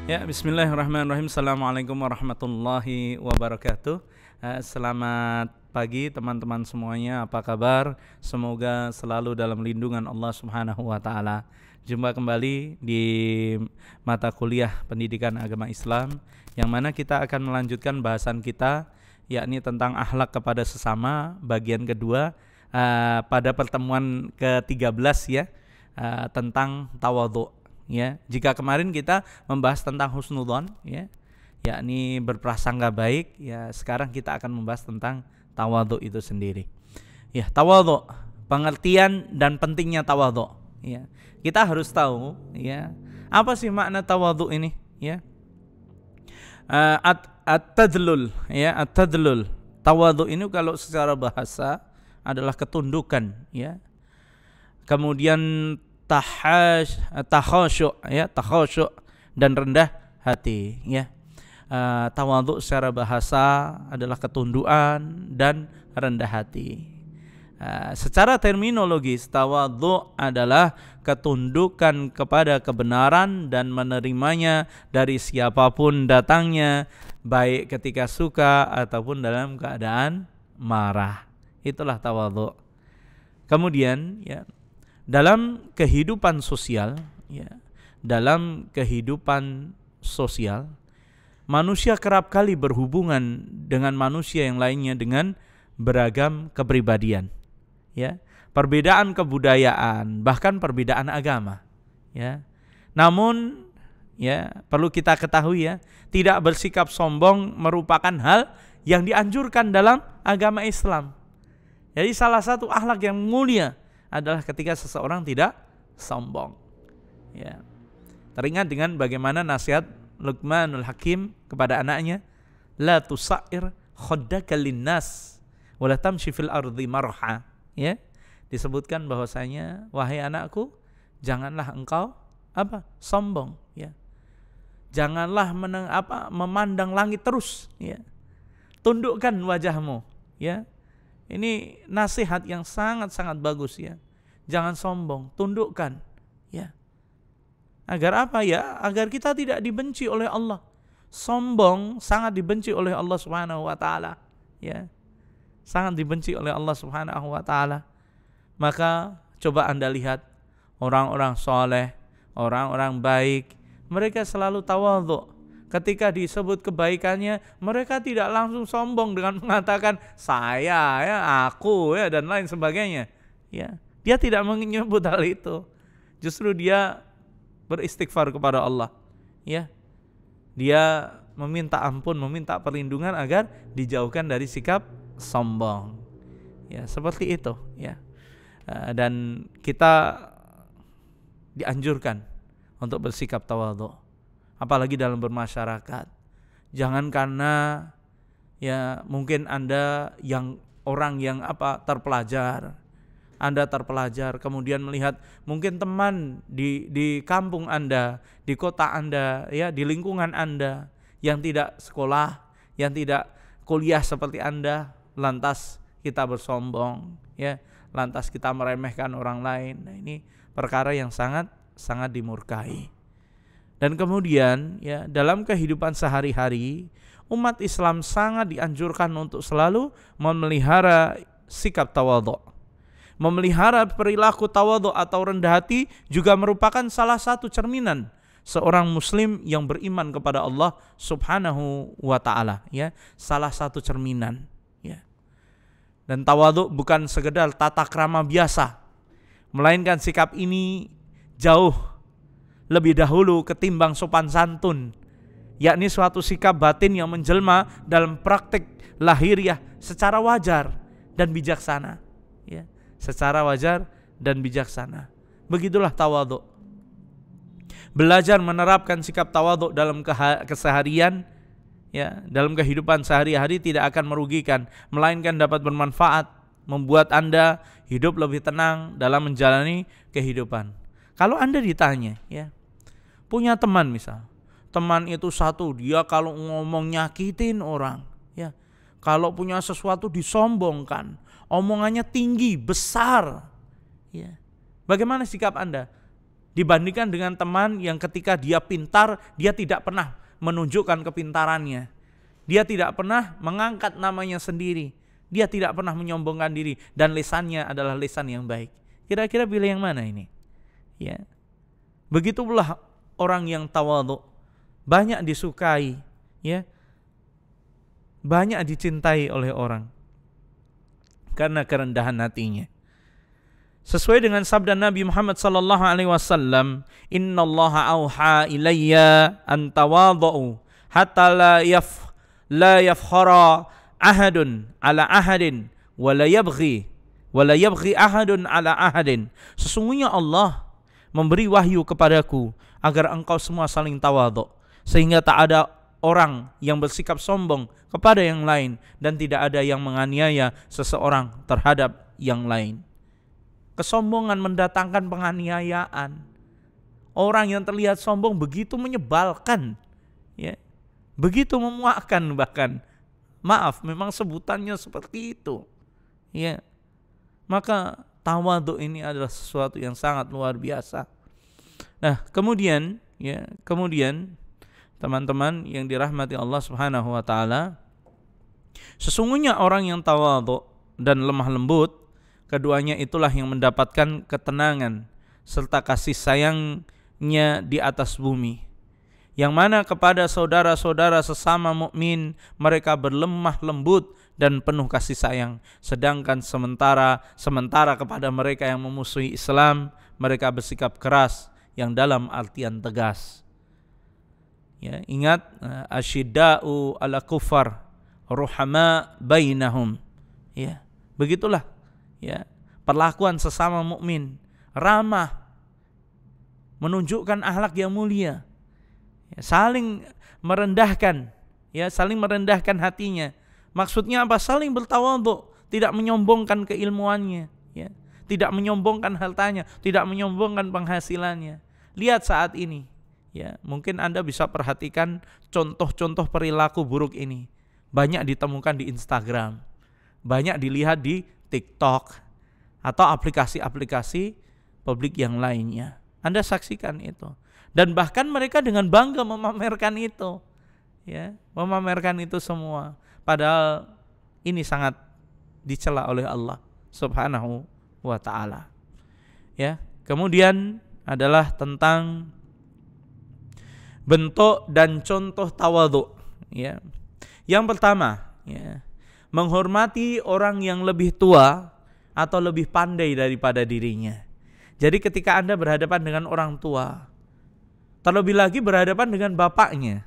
Ya, bismillahirrahmanirrahim. Assalamualaikum warahmatullahi wabarakatuh. Selamat pagi teman-teman semuanya. Apa kabar? Semoga selalu dalam lindungan Allah Subhanahu wa taala. Jumpa kembali di mata kuliah Pendidikan Agama Islam yang mana kita akan melanjutkan bahasan kita, yakni tentang akhlak kepada sesama, bagian kedua, pada pertemuan ke-13 ya, tentang tawadhu. Ya, jika kemarin kita membahas tentang husnudzon, ya, yakni berprasangka baik, ya, sekarang kita akan membahas tentang tawadhu itu sendiri. Ya, tawadhu, pengertian dan pentingnya tawadhu. Ya, kita harus tahu, ya, apa sih makna tawadhu ini? Ya, at-tadlul, ya, at-tadlul. Tawadhu ini kalau secara bahasa adalah ketundukan, ya. Kemudian takhasyu', ya, takhasyu' dan rendah hati, ya. Tawadhu secara bahasa adalah ketundukan dan rendah hati. Secara terminologis, tawadhu adalah ketundukan kepada kebenaran dan menerimanya dari siapapun datangnya, baik ketika suka ataupun dalam keadaan marah. Itulah tawadhu. Kemudian, ya, dalam kehidupan sosial, ya, dalam kehidupan sosial, manusia kerap kali berhubungan dengan manusia yang lainnya dengan beragam kepribadian, ya, perbedaan kebudayaan, bahkan perbedaan agama, ya. Namun, ya, perlu kita ketahui, ya, tidak bersikap sombong merupakan hal yang dianjurkan dalam agama Islam. Jadi salah satu akhlak yang mulia adalah ketika seseorang tidak sombong. Ya. Teringat dengan bagaimana nasihat Luqmanul Hakim kepada anaknya, la tusair khaddaka linnas wa la tamshi fil ardi marha. Ya. Disebutkan bahwasanya, wahai anakku, janganlah engkau sombong, ya. Janganlah memandang langit terus, ya. Tundukkan wajahmu, ya. Ini nasihat yang sangat-sangat bagus, ya. Jangan sombong, tundukkan, ya. Agar apa, ya? Agar kita tidak dibenci oleh Allah. Sombong sangat dibenci oleh Allah Subhanahu wa taala, ya. Sangat dibenci oleh Allah Subhanahu wa taala. Maka coba Anda lihat orang-orang soleh, orang-orang baik, mereka selalu tawadhu. Ketika disebut kebaikannya, mereka tidak langsung sombong dengan mengatakan saya, ya, aku, ya, dan lain sebagainya. Ya, dia tidak menyebut hal itu. Justru dia beristighfar kepada Allah. Ya, dia meminta ampun, meminta perlindungan agar dijauhkan dari sikap sombong. Ya, seperti itu. Ya, dan kita dianjurkan untuk bersikap tawadhu. Apalagi dalam bermasyarakat. Jangan karena, ya, mungkin Anda yang orang yang terpelajar. Anda terpelajar, kemudian melihat mungkin teman di kampung Anda, di kota Anda, ya, di lingkungan Anda yang tidak sekolah, yang tidak kuliah seperti Anda, lantas kita bersombong, ya, lantas kita meremehkan orang lain. Nah, ini perkara yang sangat dimurkai. Dan kemudian, ya, dalam kehidupan sehari-hari, umat Islam sangat dianjurkan untuk selalu memelihara sikap tawadhu. Memelihara perilaku tawadhu atau rendah hati juga merupakan salah satu cerminan seorang muslim yang beriman kepada Allah Subhanahu wa taala, ya, salah satu cerminan, ya. Dan tawadhu bukan sekedar tata krama biasa, melainkan sikap ini jauh lebih dahulu ketimbang sopan santun, yakni suatu sikap batin yang menjelma dalam praktik lahiriah secara wajar dan bijaksana, ya, secara wajar dan bijaksana. Begitulah tawadhu. Belajar menerapkan sikap tawadhu dalam keseharian, ya, dalam kehidupan sehari-hari tidak akan merugikan, melainkan dapat bermanfaat, membuat Anda hidup lebih tenang dalam menjalani kehidupan. Kalau Anda ditanya, ya, punya teman misal, teman itu satu, dia kalau ngomong nyakitin orang, ya, kalau punya sesuatu disombongkan, omongannya tinggi, besar, ya. Bagaimana sikap Anda? dibandingkan dengan teman yang ketika dia pintar, dia tidak pernah menunjukkan kepintarannya. Dia tidak pernah mengangkat namanya sendiri. Dia tidak pernah menyombongkan diri dan lisannya adalah lisan yang baik. Kira-kira pilih yang mana ini? Ya. Begitu pula orang yang tawadhu, banyak disukai, ya. Banyak dicintai oleh orang karena kerendahan hatinya. Sesuai dengan sabda Nabi Muhammad sallallahu alaihi wasallam, "Innallaha auha ilayya an tawadhu hatta la yafkhara ahadun ala ahadin wa la yabghi ahadun ala ahadin." Sesungguhnya Allah memberi wahyu kepadaku agar engkau semua saling tawadhu, sehingga tak ada orang yang bersikap sombong kepada yang lain dan tidak ada yang menganiaya seseorang terhadap yang lain. Kesombongan mendatangkan penganiayaan. Orang yang terlihat sombong begitu menyebalkan, ya, begitu memuakkan bahkan. Maaf, memang sebutannya seperti itu, ya. Maka tawadhu ini adalah sesuatu yang sangat luar biasa. Nah, kemudian teman-teman yang dirahmati Allah Subhanahu wa taala, sesungguhnya orang yang tawadhu dan lemah lembut, keduanya itulah yang mendapatkan ketenangan serta kasih sayangnya di atas bumi. Yang mana kepada saudara-saudara sesama mukmin mereka berlemah lembut dan penuh kasih sayang, sedangkan sementara kepada mereka yang memusuhi Islam mereka bersikap keras yang dalam artian tegas. Ya, ingat, asyidda'u ala kufar ruhama bainahum. Ya, begitulah, ya, perlakuan sesama mukmin, ramah, menunjukkan akhlak yang mulia, ya, saling merendahkan, ya, saling merendahkan hatinya. Maksudnya apa? Saling bertawadhu, tidak menyombongkan keilmuannya, ya, tidak menyombongkan hartanya, tidak menyombongkan penghasilannya. Lihat saat ini, ya, mungkin Anda bisa perhatikan contoh-contoh perilaku buruk ini. Banyak ditemukan di Instagram, banyak dilihat di TikTok atau aplikasi-aplikasi publik yang lainnya. Anda saksikan itu. Dan bahkan mereka dengan bangga memamerkan itu, ya, memamerkan itu semua. Padahal ini sangat dicela oleh Allah Subhanahu wa taala. Ya, kemudian adalah tentang bentuk dan contoh tawadhu, ya. Yang pertama, ya, menghormati orang yang lebih tua atau lebih pandai daripada dirinya. Jadi ketika Anda berhadapan dengan orang tua, terlebih lagi berhadapan dengan bapaknya,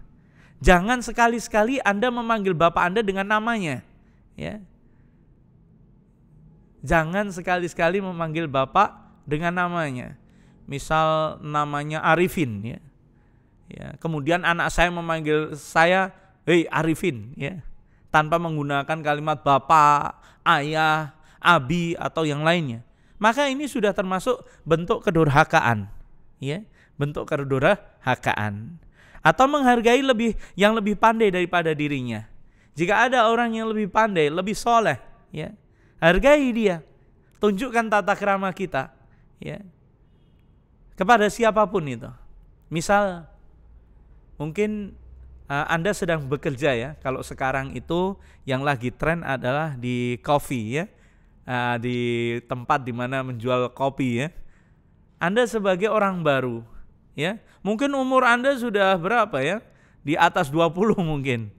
jangan sekali-sekali Anda memanggil bapak Anda dengan namanya, ya. Jangan sekali-sekali memanggil bapak dengan namanya. Misal namanya Arifin, ya. Ya, kemudian anak saya memanggil saya, "Hei Arifin," ya, tanpa menggunakan kalimat bapak, ayah, abi atau yang lainnya. Maka ini sudah termasuk bentuk kedurhakaan, ya, bentuk kedurhakaan. Atau menghargai yang lebih pandai daripada dirinya. Jika ada orang yang lebih pandai, lebih soleh, ya, hargai dia. Tunjukkan tata krama kita, ya, kepada siapapun itu. Misal mungkin Anda sedang bekerja, ya. Kalau sekarang itu yang lagi tren adalah di coffee, ya, di tempat di mana menjual kopi, ya. Anda sebagai orang baru, ya, mungkin umur Anda sudah berapa, ya? Di atas 20 mungkin.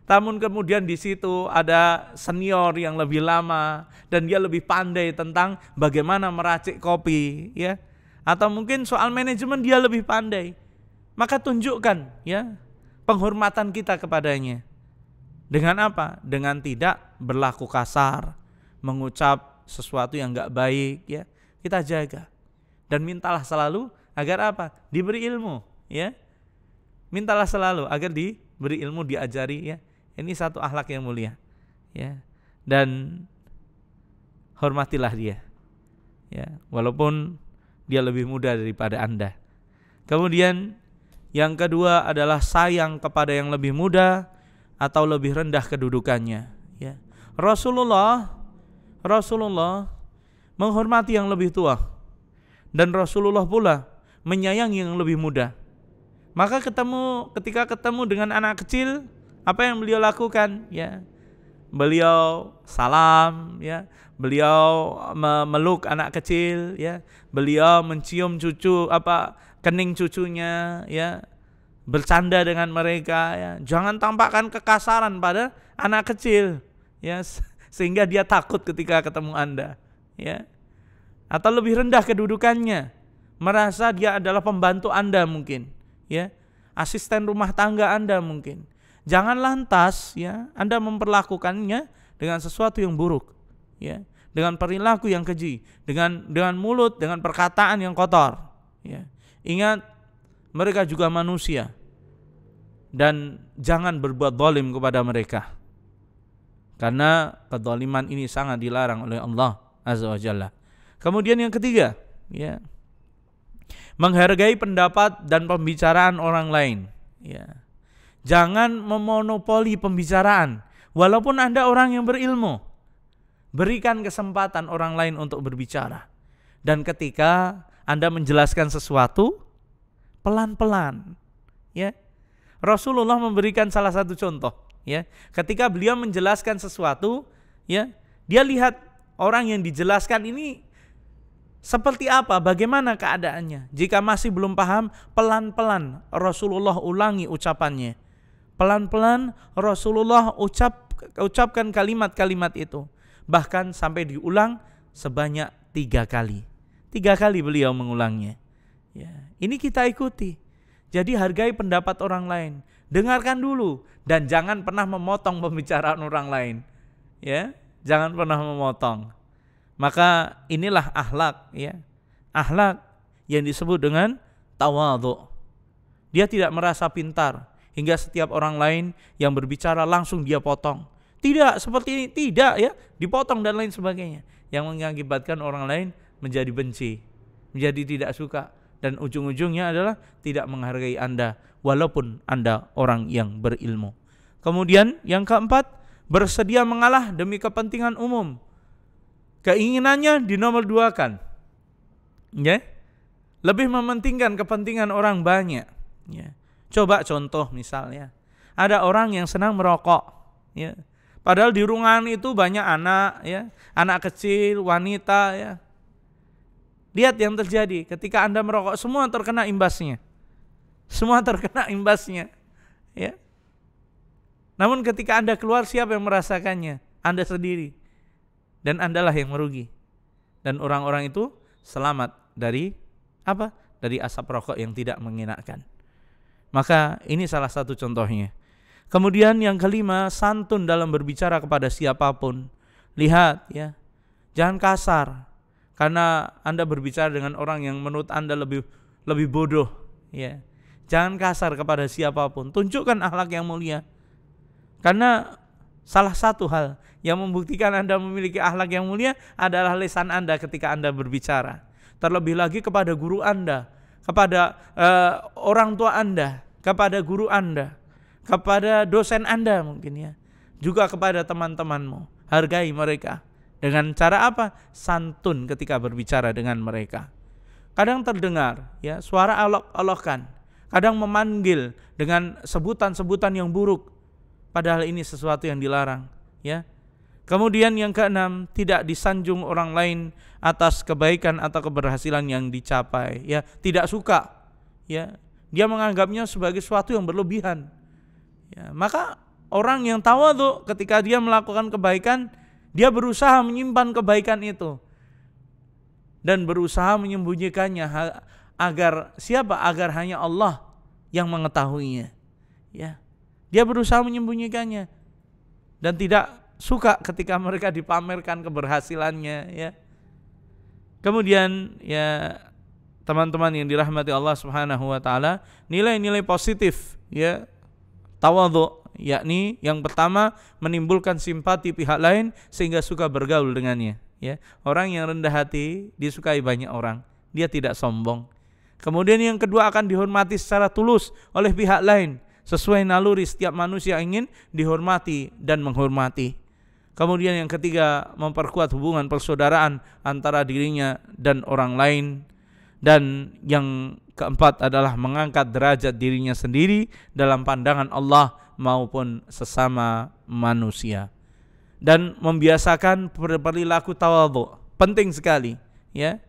Namun kemudian di situ ada senior yang lebih lama dan dia lebih pandai tentang bagaimana meracik kopi, ya. Atau mungkin soal manajemen dia lebih pandai. Maka tunjukkan, ya, penghormatan kita kepadanya. Dengan apa? Dengan tidak berlaku kasar, mengucap sesuatu yang enggak baik, ya. Kita jaga. Dan mintalah selalu agar apa? Diberi ilmu, ya. Mintalah selalu agar diberi ilmu, diajari, ya. Ini satu akhlak yang mulia, ya. Dan hormatilah dia, ya, walaupun dia lebih muda daripada Anda. Kemudian yang kedua adalah sayang kepada yang lebih muda atau lebih rendah kedudukannya, ya. Rasulullah menghormati yang lebih tua, dan Rasulullah pula menyayangi yang lebih muda. Maka ketika ketemu dengan anak kecil, apa yang beliau lakukan? Ya, beliau salam, ya, beliau memeluk anak kecil, ya, beliau mencium kening cucunya, ya, bercanda dengan mereka, ya. Jangan tampakkan kekasaran pada anak kecil, ya, sehingga dia takut ketika ketemu Anda, ya. Atau lebih rendah kedudukannya, merasa dia adalah pembantu Anda mungkin, ya, asisten rumah tangga Anda mungkin. Jangan lantas, ya, Anda memperlakukannya dengan sesuatu yang buruk, ya, dengan perilaku yang keji, dengan mulut, dengan perkataan yang kotor, ya. Ingat, mereka juga manusia, dan jangan berbuat zalim kepada mereka, karena kezaliman ini sangat dilarang oleh Allah Azza wa Jalla. Kemudian yang ketiga, ya, menghargai pendapat dan pembicaraan orang lain, ya. Jangan memonopoli pembicaraan. Walaupun Anda orang yang berilmu, berikan kesempatan orang lain untuk berbicara. Dan ketika Anda menjelaskan sesuatu, pelan-pelan, ya. Rasulullah memberikan salah satu contoh, ya. Ketika beliau menjelaskan sesuatu, ya, dia lihat orang yang dijelaskan ini seperti apa, bagaimana keadaannya. Jika masih belum paham, pelan-pelan Rasulullah ulangi ucapannya. Pelan-pelan Rasulullah ucapkan kalimat-kalimat itu. Bahkan sampai diulang sebanyak 3 kali. 3 kali beliau mengulangnya. Ya, ini kita ikuti. Jadi hargai pendapat orang lain. Dengarkan dulu dan jangan pernah memotong pembicaraan orang lain. Ya, jangan pernah memotong. Maka inilah akhlak, ya. Akhlak yang disebut dengan tawadhu. Dia tidak merasa pintar hingga setiap orang lain yang berbicara langsung dia potong. Tidak seperti ini, tidak, ya, dipotong dan lain sebagainya, yang mengakibatkan orang lain menjadi benci, menjadi tidak suka, dan ujung-ujungnya adalah tidak menghargai Anda walaupun Anda orang yang berilmu. Kemudian yang keempat, bersedia mengalah demi kepentingan umum. Keinginannya dinomor duakan, ya, lebih mementingkan kepentingan orang banyak, ya. Coba contoh misalnya, ada orang yang senang merokok, ya. Padahal di ruangan itu banyak anak, ya, anak kecil, wanita, ya. Lihat yang terjadi ketika Anda merokok, semua terkena imbasnya. Semua terkena imbasnya, ya. Namun ketika Anda keluar, siapa yang merasakannya? Anda sendiri. Dan Andalah yang merugi. Dan orang-orang itu selamat dari apa? Dari asap rokok yang tidak mengenakan. Maka ini salah satu contohnya. Kemudian yang kelima, santun dalam berbicara kepada siapapun. Lihat, ya, jangan kasar karena Anda berbicara dengan orang yang menurut Anda lebih bodoh, ya. Jangan kasar kepada siapapun. Tunjukkan akhlak yang mulia. Karena salah satu hal yang membuktikan Anda memiliki akhlak yang mulia adalah lisan Anda ketika Anda berbicara. Terlebih lagi kepada guru Anda, kepada orang tua Anda, kepada guru Anda, kepada dosen Anda mungkin, ya. Juga kepada teman-temanmu. Hargai mereka. Dengan cara apa? Santun ketika berbicara dengan mereka. Kadang terdengar, ya, suara olok-olokan. Kadang memanggil dengan sebutan-sebutan yang buruk. Padahal ini sesuatu yang dilarang, ya. Kemudian yang keenam, tidak disanjung orang lain atas kebaikan atau keberhasilan yang dicapai, ya. Tidak suka, ya. Dia menganggapnya sebagai sesuatu yang berlebihan, ya. Maka orang yang tawadhu ketika dia melakukan kebaikan, dia berusaha menyimpan kebaikan itu dan berusaha menyembunyikannya agar siapa? Agar hanya Allah yang mengetahuinya, ya. Dia berusaha menyembunyikannya dan tidak suka ketika mereka dipamerkan keberhasilannya, ya. Kemudian, ya, teman-teman yang dirahmati Allah Subhanahu wa taala, nilai-nilai positif, ya, tawadhu, yakni yang pertama menimbulkan simpati pihak lain sehingga suka bergaul dengannya, ya. Orang yang rendah hati disukai banyak orang, dia tidak sombong. Kemudian yang kedua, akan dihormati secara tulus oleh pihak lain. Sesuai naluri setiap manusia ingin dihormati dan menghormati. Kemudian yang ketiga, memperkuat hubungan persaudaraan antara dirinya dan orang lain. Dan yang keempat adalah mengangkat derajat dirinya sendiri dalam pandangan Allah maupun sesama manusia. Dan membiasakan perilaku tawadhu, penting sekali, ya.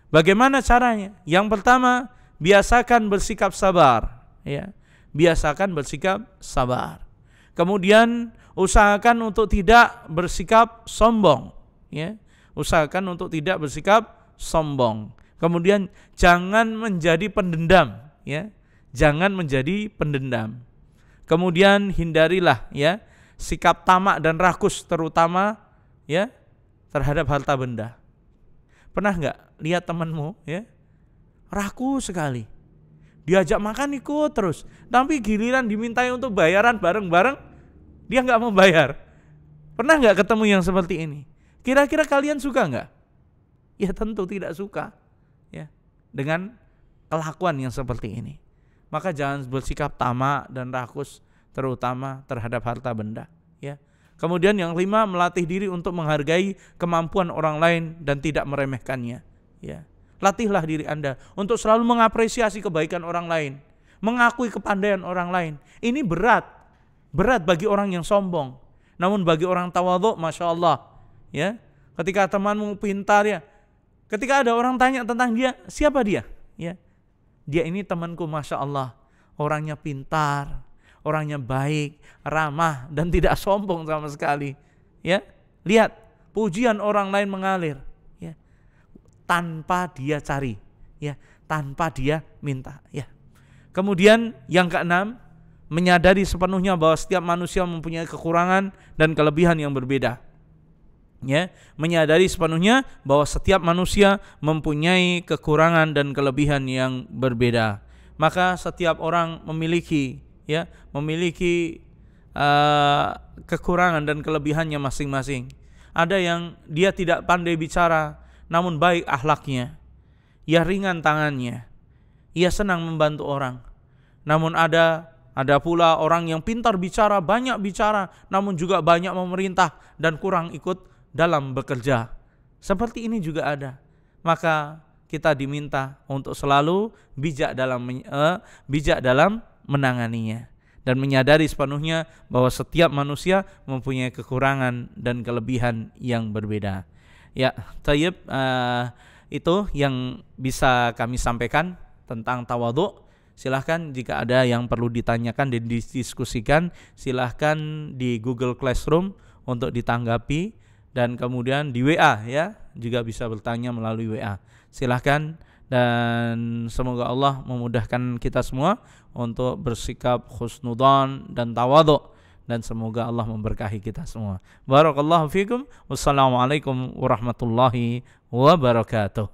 Bagaimana caranya? Yang pertama, biasakan bersikap sabar, ya. Biasakan bersikap sabar. Kemudian usahakan untuk tidak bersikap sombong, ya. Usahakan untuk tidak bersikap sombong. Kemudian jangan menjadi pendendam, ya. Jangan menjadi pendendam. Kemudian hindarilah, ya, sikap tamak dan rakus, terutama, ya, terhadap harta benda. Pernah nggak lihat temanmu, ya, rakus sekali, diajak makan ikut terus, tapi giliran dimintai untuk bayaran bareng-bareng dia nggak mau bayar. Pernah nggak ketemu yang seperti ini? Kira-kira kalian suka nggak? Ya tentu tidak suka, ya, dengan kelakuan yang seperti ini. Maka jangan bersikap tamak dan rakus, terutama terhadap harta benda, ya. Kemudian yang kelima, melatih diri untuk menghargai kemampuan orang lain dan tidak meremehkannya, ya. Latihlah diri Anda untuk selalu mengapresiasi kebaikan orang lain, mengakui kepandaian orang lain. Ini berat bagi orang yang sombong. Namun bagi orang tawadhu, masya Allah, ya, ketika temanmu pintar, ya, ketika ada orang tanya tentang dia, siapa dia? Ya, dia ini temanku, masya Allah, orangnya pintar, orangnya baik, ramah, dan tidak sombong sama sekali. Ya, lihat, pujian orang lain mengalir, ya, tanpa dia cari, ya, tanpa dia minta, ya. Kemudian yang keenam, menyadari sepenuhnya bahwa setiap manusia mempunyai kekurangan dan kelebihan yang berbeda. Ya, menyadari sepenuhnya bahwa setiap manusia mempunyai kekurangan dan kelebihan yang berbeda. Maka setiap orang memiliki, ya, kekurangan dan kelebihannya masing-masing. Ada yang dia tidak pandai bicara, namun baik akhlaknya, ia ringan tangannya, ia senang membantu orang. Namun ada pula orang yang pintar bicara, banyak bicara, namun juga banyak memerintah dan kurang ikut dalam bekerja. Seperti ini juga ada. Maka kita diminta untuk selalu bijak dalam menanganinya dan menyadari sepenuhnya bahwa setiap manusia mempunyai kekurangan dan kelebihan yang berbeda. Ya, tayyib, itu yang bisa kami sampaikan tentang tawadhu. Silahkan jika ada yang perlu ditanyakan dan didiskusikan, silahkan di Google Classroom untuk ditanggapi. Dan kemudian di WA, ya, juga bisa bertanya melalui WA. Silahkan, dan semoga Allah memudahkan kita semua untuk bersikap husnudzon dan tawadhu, dan semoga Allah memberkahi kita semua. Barakallahu fikum. Wassalamualaikum warahmatullahi wabarakatuh.